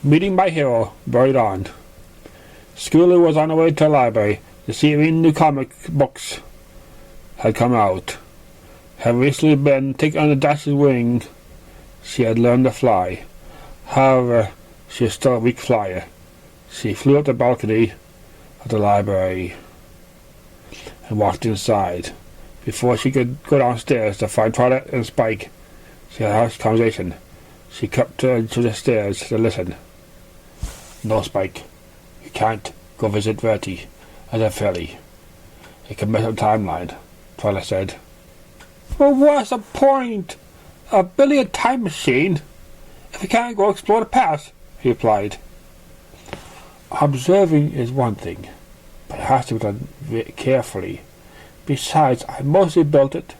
Meeting My Hero buried on. Scootaloo was on her way to the library to see if any new comic books had come out. Having recently been taken under Dash's wing, she had learned to fly. However, she was still a weak flyer. She flew up the balcony of the library and walked inside. Before she could go downstairs to find Twilight and Spike, she had a harsh conversation. She crept to the stairs to listen. "No, Spike. You can't go visit Verity at a ferry. It could mess up the timeline," Twilight said. "Well, what's the point of building a time machine if you can't go explore the past?" he replied. "Observing is one thing, but it has to be done very carefully. Besides, I mostly built it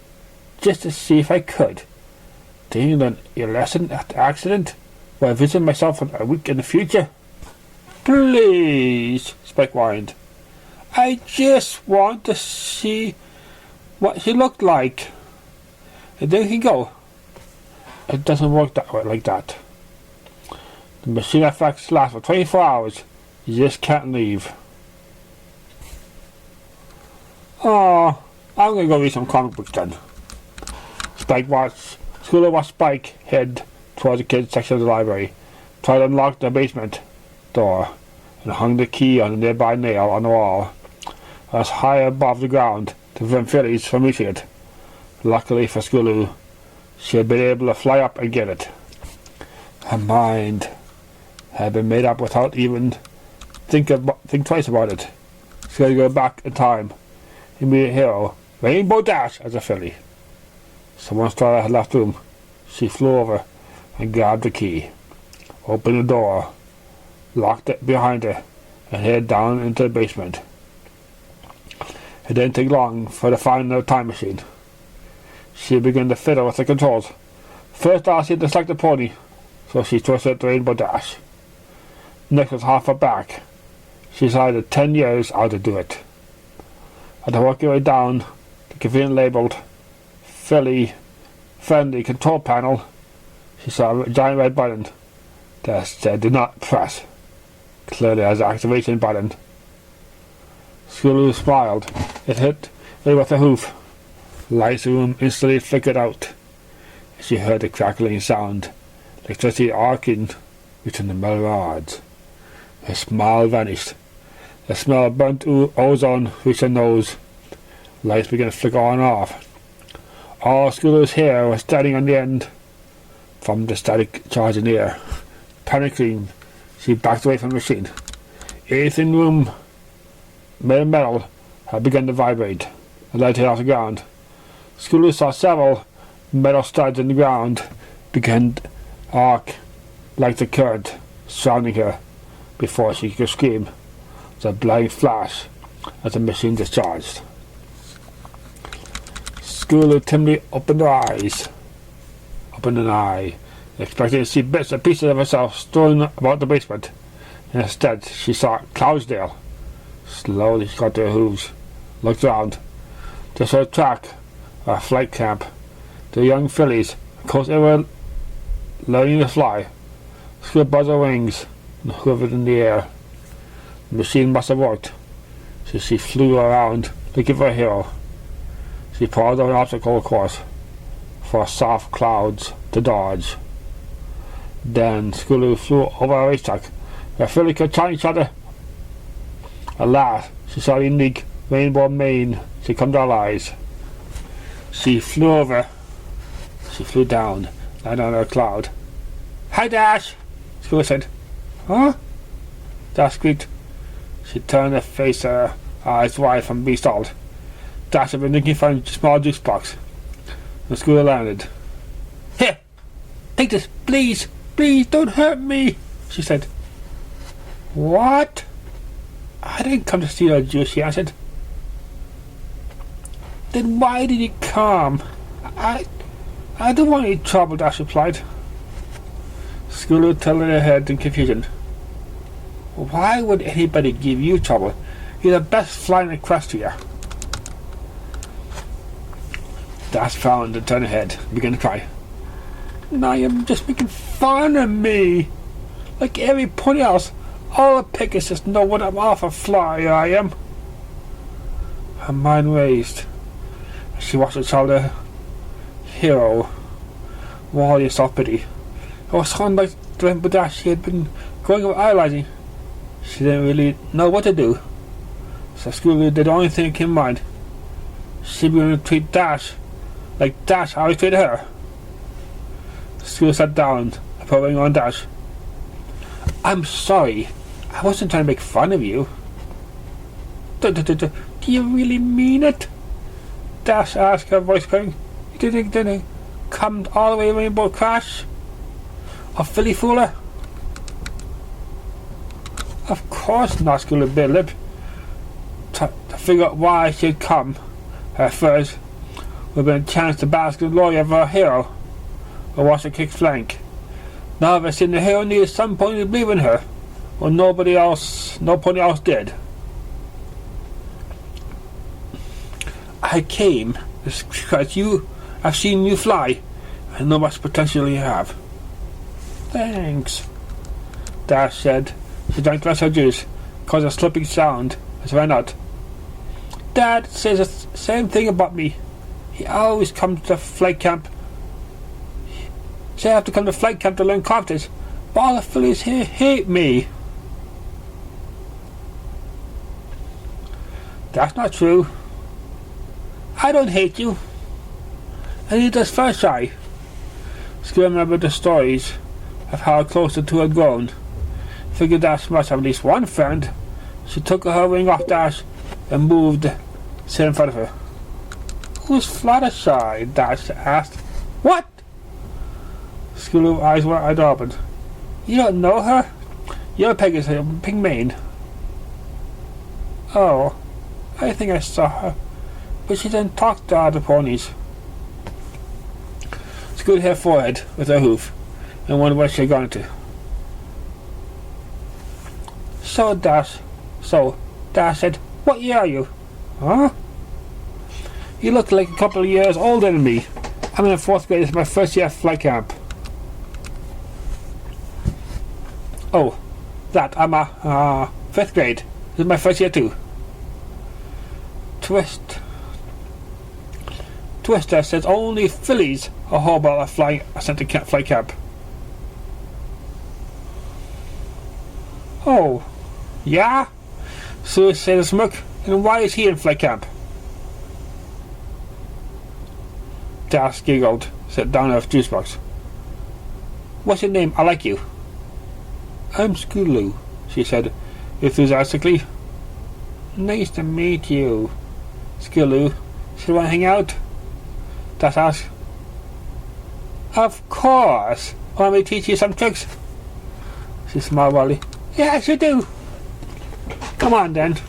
just to see if I could. Didn't you learn your lesson after the accident while visiting myself for a week in the future?" "Please," Spike whined. "I just want to see what she looked like. And then you can go." "It doesn't work that way, like that. The machine effects last for 24 hours. You just can't leave." "Oh, I'm going to go read some comic books then." Scootaloo watched Spike head towards the kids' section of the library. Twilight unlocked the basement door and hung the key on a nearby nail on the wall. It was high above the ground to prevent fillies from reaching it. Luckily for Scootaloo, she had been able to fly up and get it. Her mind had been made up without even think twice about it. She had to go back in time and meet a hero, Rainbow Dash, as a filly. So once Twilight had left the room, she flew over and grabbed the key, opened the door, locked it behind her, and headed down into the basement. It didn't take long for her to find the time machine. She began to fiddle with the controls. First, she had to select the pony, so she twisted the Rainbow Dash. Next was half her back. She decided 10 years how to do it. After working her way down the conveniently labelled Filly Friendly control panel, she saw a giant red button that said "Do not press," clearly as an activation button. Scootaloo smiled. It hit her with a hoof. Lights in the room instantly flickered out. She heard a crackling sound, electricity arcing between the metal rods. Her smile vanished. The smell of burnt ozone reached her nose. Lights began to flicker on and off. All Scootaloo's hair was standing on the end from the static charge in the air. Panicking, she backed away from the machine. Everything in the room made of metal had begun to vibrate. The light hit off the ground. Scootaloo saw several metal studs in the ground begin to arc like the current surrounding her. Before she could scream, the blind flash as the machine discharged. Scootaloo timidly opened an eye, expecting to see bits and pieces of herself strewn about the basement. Instead, she saw Cloudsdale. Slowly she got to her hooves, looked around. Just saw a track, a flight camp. The young fillies, of course they were learning to fly. Scootaloo buzzed her wings and hovered in the air. The machine must have worked, so she flew around looking for a hero. She paused on an obstacle course for soft clouds to dodge. Then Scootaloo flew over a racetrack where fillies could challenge each other. At last, she saw the unique rainbow mane succumb to her eyes. She flew down, landed on a cloud. "Hi, Dash," Scootaloo said. "Huh?" Dash squeaked. She turned her face, her eyes wide from being stalled. Dash had been looking for a small juice box. The Scootaloo landed. "Here, take this, please, please, don't hurt me," she said. "What?" "I didn't come to steal your juice," she answered. "Then why did you come?" I don't want any trouble," Dash replied. Scootaloo tilted her head in confusion. "Why would anybody give you trouble? You're the best flying equestria." Dash frowned and turned her head and began to cry. "Now you're just making fun of me." Like every pony else, all the Pegasus know what I'm off a flyer I am. Her mind raced. She watched her child, her hero, Wally self-pity. It was something like the Dash she had been going over idolizing. She didn't really know what to do. So Scootaloo did the only thing that came to mind. She began to treat Dash like Dash always treated her. Scootaloo sat down and put a ring on Dash. I'm sorry. I wasn't trying to make fun of you. Do you really mean it? Dash asked, her voice crying. You didn't come all the way Rainbow Crash? A filly fooler? Of course not, Scootaloo bit lip. To figure out why she had come. Her first would have been a chance to bask in the glory of her hero, or watch her kick flank. Now I've seen the hero needed some pony to believe in her, or no pony else did. I came because I've seen you fly, and know much potential you have. Thanks, Dash said. She drank the rest of her juice, caused a slipping sound as she ran out. Dad says the same thing about me. He always comes to flight camp. Say I have to come to flight camp to learn confidence, but all the fillies here hate me. That's not true. I don't hate you. And neither does Fluttershy. Scootaloo remembered the stories of how close the two had grown. Figured Dash must have at least one friend. She took her ring off Dash and moved sit in front of her. Who's Fluttershy? Dash asked. What? Scootaloo's eyes were wide open. You don't know her? You're Pegasus, pink mane. Oh, I think I saw her, but she didn't talk to other ponies. Scootaloo hit her forehead with her hoof and wondered where she had gone to. So Dash said, what year are you? Huh? You look like a couple of years older than me. I'm in the 4th grade. It's my first year at flight camp. Oh, that I'm a 5th grade. This is my first year too. Twister says only fillies are horrible at sent to flight camp. Oh, yeah? So said a smirk. And why is he in flight camp? Dash giggled, sat down on her juice box. What's your name? I like you. I'm Scootaloo, she said enthusiastically. Nice to meet you. Scootaloo, should you want to hang out? Dash asked. Of course. Want me to teach you some tricks? She smiled wildly. Yes, you do. Come on then.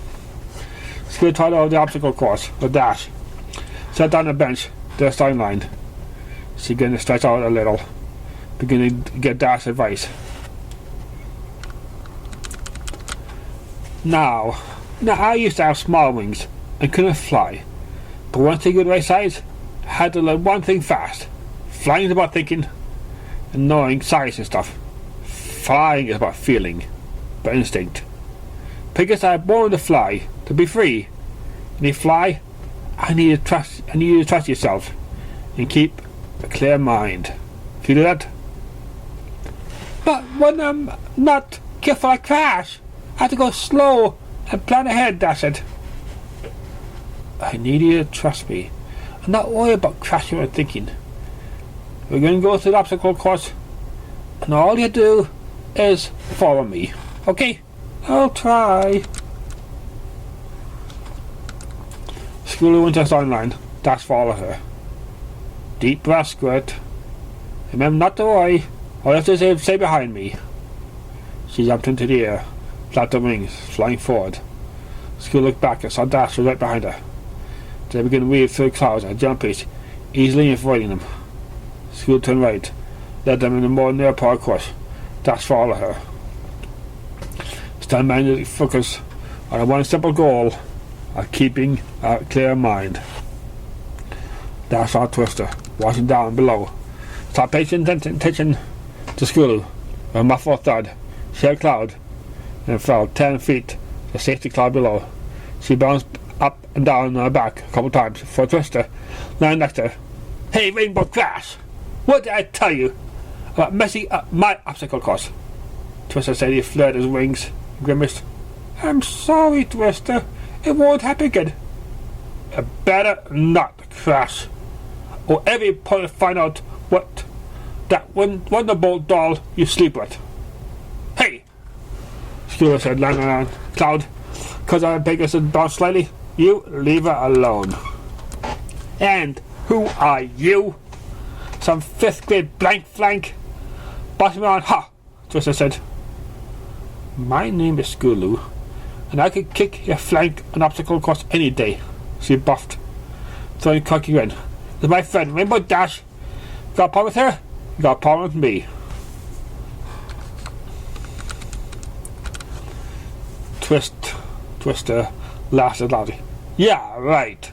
Scootaloo tried over the obstacle course with Dash. Sat down on a bench, their starting line. She began to stretch out a little, beginning to get Dash advice. Now I used to have small wings and couldn't fly. But once I got right size, I had to learn one thing fast. Flying is about thinking and knowing size and stuff. Flying is about feeling, by instinct. Because I was born to fly, to be free. And you fly, I need you to trust yourself and keep a clear mind. Can you do that? But when I'm not careful, I crash. I have to go slow and plan ahead, Dash said. I need you to trust me and not worry about crashing or thinking. We're going to go through the obstacle course, and all you do is follow me. Okay? I'll try. Scootaloo went to the starting line. Dash followed her. Deep breath, Squirt. Remember not to worry. All you have to say, stay behind me. She jumped into the air, flapped her wings, flying forward. Scootaloo looked back and saw Dash was right behind her. They began to weave through the clouds at a jump pace, easily avoiding them. Scootaloo turned right, led them in a more narrow part course. Dash followed her. Stand mindedly focus on one simple goal of keeping a clear mind. Dash saw Twister watching down below. Stop paying attention to Scootaloo. With a muffled thud, She had Cloud and fell 10 feet to the safety cloud below. She bounced up and down on her back a couple times before Twister landed next to her. Hey, Rainbow Crash! What did I tell you about messing up my obstacle course? Twister said. He flared his wings and grimaced. I'm sorry, Twister. It won't happen again. You better not, Crash, or everybody will find out what that Wonderbolt doll you sleep with. Hey! Scootaloo said, landing on Cloud. Because our Pegasus had bounced slightly, you leave her alone. And who are you? Some 5th grade blank flank? Bossing around, ha! Twister said. My name is Scootaloo, and I could kick your flank an obstacle course any day. She buffed, throwing a cocky grin. It's my friend Rainbow Dash. You got a problem with her? You got a problem with me. Twister laughed loudly. Yeah, right.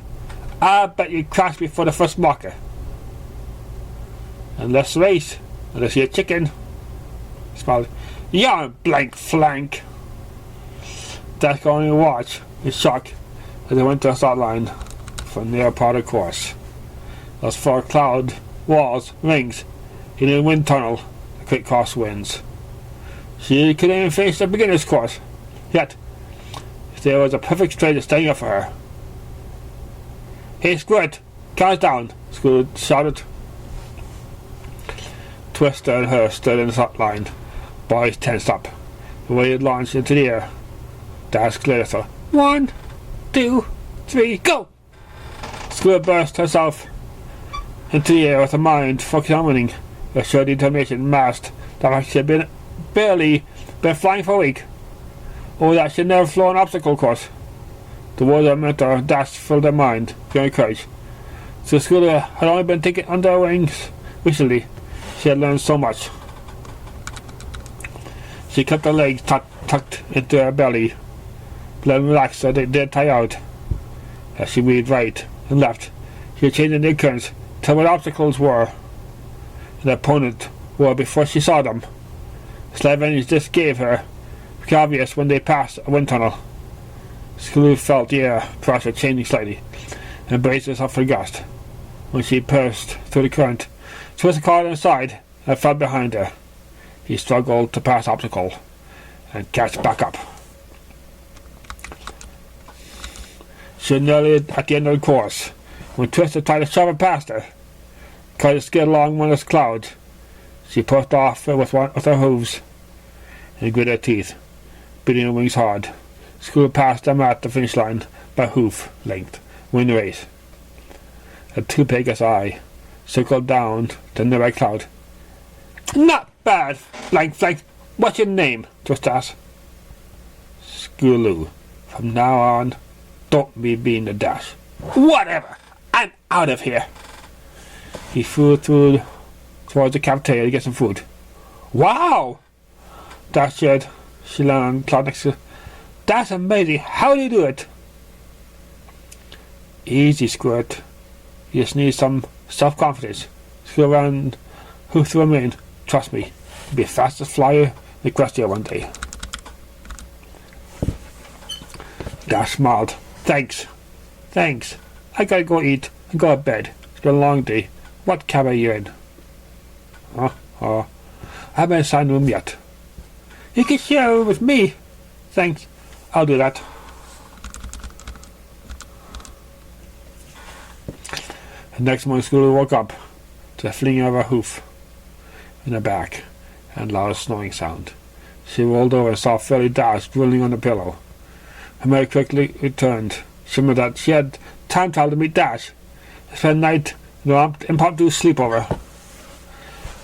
I bet you crashed before the first marker. And let's race, unless you're a chicken. He smiled. You're a blank flank. Dash could only watch in shock as they went to the start line for near part of the course. Those 4 cloud walls, rings, in a wind tunnel, the quick course wins. She couldn't even finish the beginner's course, yet there was a perfect stranger standing up for her. Hey, Squirt, cars down, Scootaloo shouted. Twister and her stood in the start line, boys tensed up. The way it launched into the air. Dash glared at her. 1, 2, 3, go! Scootaloo burst herself into the air with a mind focused on winning. Her sheer determination masked the fact she had barely been flying for a week, or that she had never flown an obstacle course. The words that meant her Dash filled her mind, giving her courage. So Scootaloo had only been taken under her wings recently. She had learned so much. She kept her legs tucked into her belly, let them relax so they didn't tire out. As she weaved right and left, she had changed the currents to what obstacles were and the opponent were before she saw them. The slight advantage this gave her became obvious when they passed a wind tunnel. Scootaloo felt the air pressure changing slightly and braced herself for the gust. When she burst through the current, Twister caught her inside and fell behind her. He struggled to pass the obstacle and catch back up. She was nearly at the end of the course when Twister tried to shove her past her. Tried to skid along one of the clouds. She pushed off with her hooves and gritted her teeth, beating her wings hard. Scootaloo passed them at the finish line by hoof length, winning the race. A 2-Pegasus eye circled down the nearby cloud. Not bad, blank flank. What's your name? Twister asked. Scootaloo. From now on, don't be being the Dash. Whatever. I'm out of here. He flew towards the cafeteria to get some food. Wow! Dash said. She landed on cloud next to her. That's amazing. How do you do it? Easy, Squirt. You just need some self-confidence. Screw around who threw him in. Trust me, you'll be the fastest flyer in the Equestria one day. Dash smiled. Thanks. I gotta go eat and go to bed. It's been a long day. What cab are you in? I haven't assigned a room yet. You can share a room with me. Thanks. I'll do that. The next morning, Scootaloo woke up to the flinging of her hoof in her back and loud snoring sound. She rolled over and saw Fairly Dash drooling on the pillow. Her mother quickly returned. She remembered that she had time traveled to meet Dash and spend the night in an impromptu sleepover.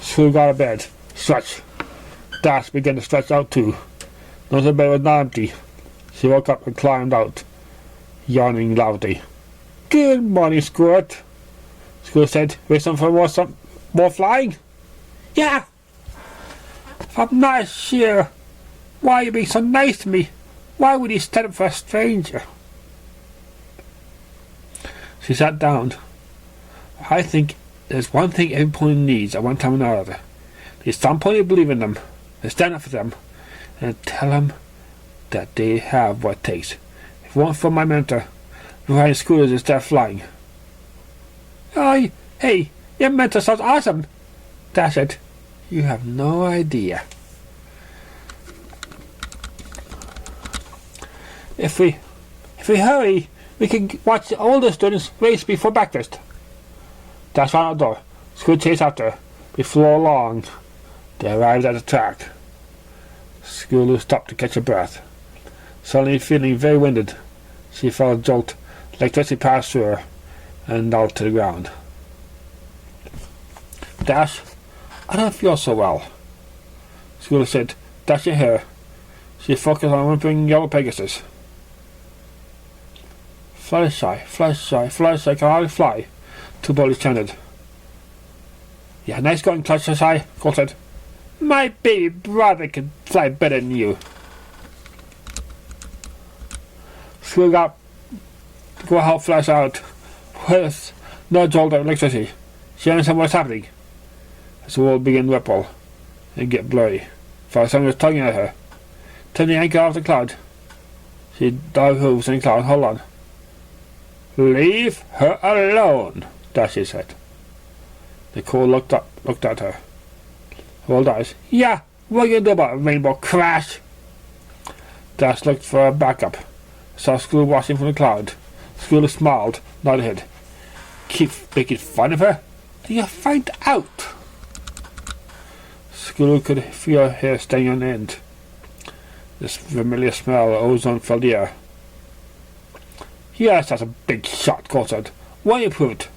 Scootaloo got out of bed, stretched. Dash began to stretch out too. Noticed her bed was not empty. She woke up and climbed out, yawning loudly. Good morning, Squirt. Scootaloo said, "Ready for more flying?" "Yeah." "If I'm not sure, why are you being so nice to me? Why would you stand up for a stranger?" She sat down. "I think there's one thing every pony needs at one time or another. There's some pony who believe in them, they stand up for them, and tell him that they have what it takes. If it weren't for my mentor, flying scooters instead of flying. Oh, hey, your mentor sounds awesome. That's it. You have no idea. If we hurry, we can watch all the students race before breakfast. Dash ran out the door. Scooter chased after. Before long, they arrived at the track. Scootaloo stopped to catch her breath. Suddenly feeling very winded, she felt a jolt. Electricity passed through her and knelt to the ground. Dash, I don't feel so well, Scootaloo said, dashing her. She focused on whimpering yellow Pegasus. Fluttershy, Fluttershy can hardly fly, two bullies chanted. Yeah, nice going, Fluttershy, Cole said. My baby brother can fly better than you. Scootaloo got to go help Fluttershy out with no jolt of electricity. She understood what's happening. As the world began to ripple and get blurry, for someone was tugging at her. Turning the anchor off the cloud, she dug hooves in the cloud. Hold on. Leave her alone, Dashy said. Nicole looked at her. Rolled eyes. Yeah, what are you gonna do about a rainbow crash? Dash looked for a backup. Saw Scootaloo watching from the cloud. Scootaloo smiled, nodded head. Keep making fun of her? Then you'll find out. Scootaloo could feel her hair staying on end. This familiar smell of ozone filled the air. Yes, that's a big shot, Cole said. Why you prove it?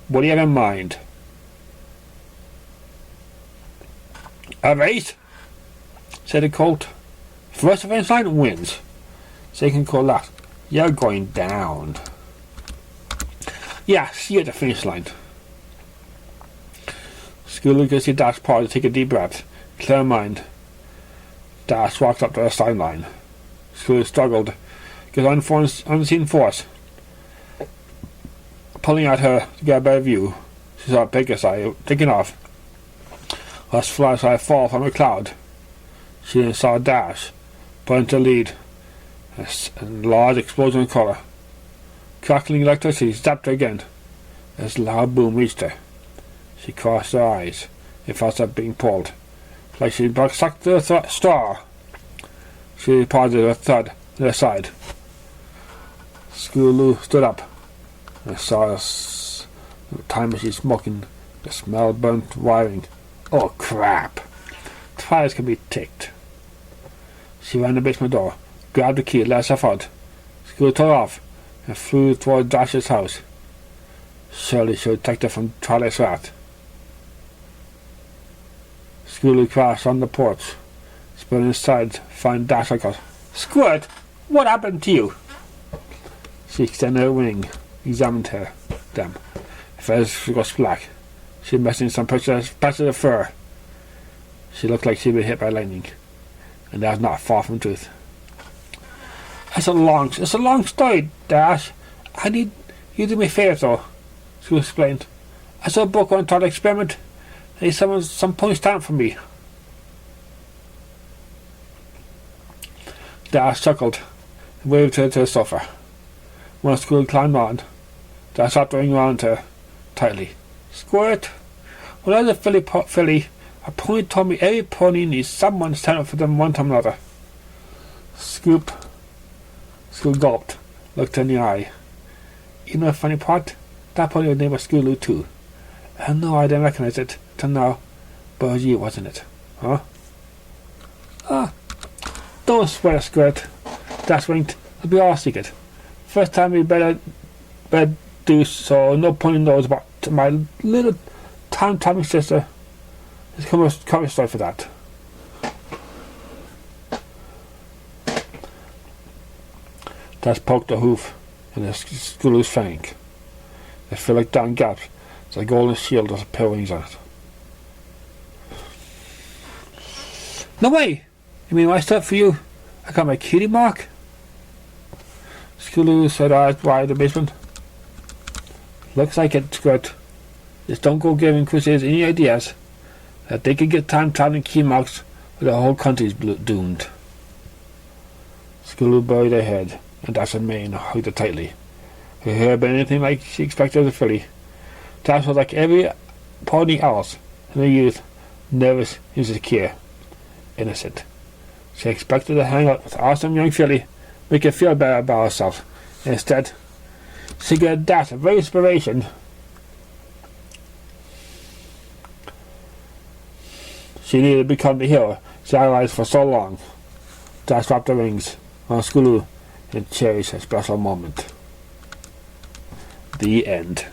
What do you have in mind? A race? Said the Colt. First finish line wins. Second Colt laughed. You're going down. Yeah, see you at the finish line. Scootaloo could see Dash pause to take a deep breath. Clear her mind. Dash walked up to the sideline. Scootaloo struggled. Because unseen force pulling at her to get a better view. She saw Pegasus taking off. Last Fluttershy fall from a cloud. She then saw Dash put into lead. A large explosion of colour. Crackling electricity zapped her again. As a loud boom reached her. She crossed her eyes. It felt like being pulled. Like she had sucked the straw. She paused with a thud to her side. Scootaloo stood up and saw the time machine smoking. The smell of burnt wiring. Oh crap! Twilight can be ticked. She ran to the basement door, grabbed the key, let herself out. Scootaloo tore off and flew toward Dash's house. Surely she would protect her from Twilight's wrath. Scootaloo crashed on the porch. Spun inside, find Dash like a Squirt! What happened to you? She extended her wing, examined them. Her feathers was black. She was missing some patches of fur. She looked like she'd been hit by lightning, and that was not far from the truth. It's a long story, Dash. I need you to do me a favour, though, she explained. I saw a book on Twilight experiment. I need some pony stamp for me. Dash chuckled and waved her to the sofa. When Scootaloo climbed on, Dash wrapped her ring around her tightly. Squirt! When I was a filly, a pony told me every pony needs someone to stand up for them one time or another. Scootaloo gulped, looked her in the eye. You know the funny part? That pony was named Scootaloo too. I know I didn't recognize it till now, but it was you, wasn't it? Huh? Ah, don't swear, Squirt. Dash winked. It'll be all secret. First time we better do so no pony knows about my little time-traveling sister. There's a cover story for that. Dash poked a hoof in the Scootaloo's fang. They feel like down gaps. It's a golden shield with a pair of wings on it. No way! You mean I stood for you? I got my cutie mark? Scootaloo said eyes wide in the basement. Looks like it, Squirt. Just don't go giving quizzes any ideas that they could get time traveling key marks The whole country's doomed. Scootaloo buried her head, and Das's mane hugged her tightly. Her hair had been anything like she expected as a filly. Das was like every pony else in her youth, nervous, insecure, innocent. She expected to hang out with awesome young filly, make her feel better about herself. Instead, she got Das a very inspiration. She needed to become the hero she idolized for so long. Das dropped the rings on Scootaloo and cherished a special moment. The end.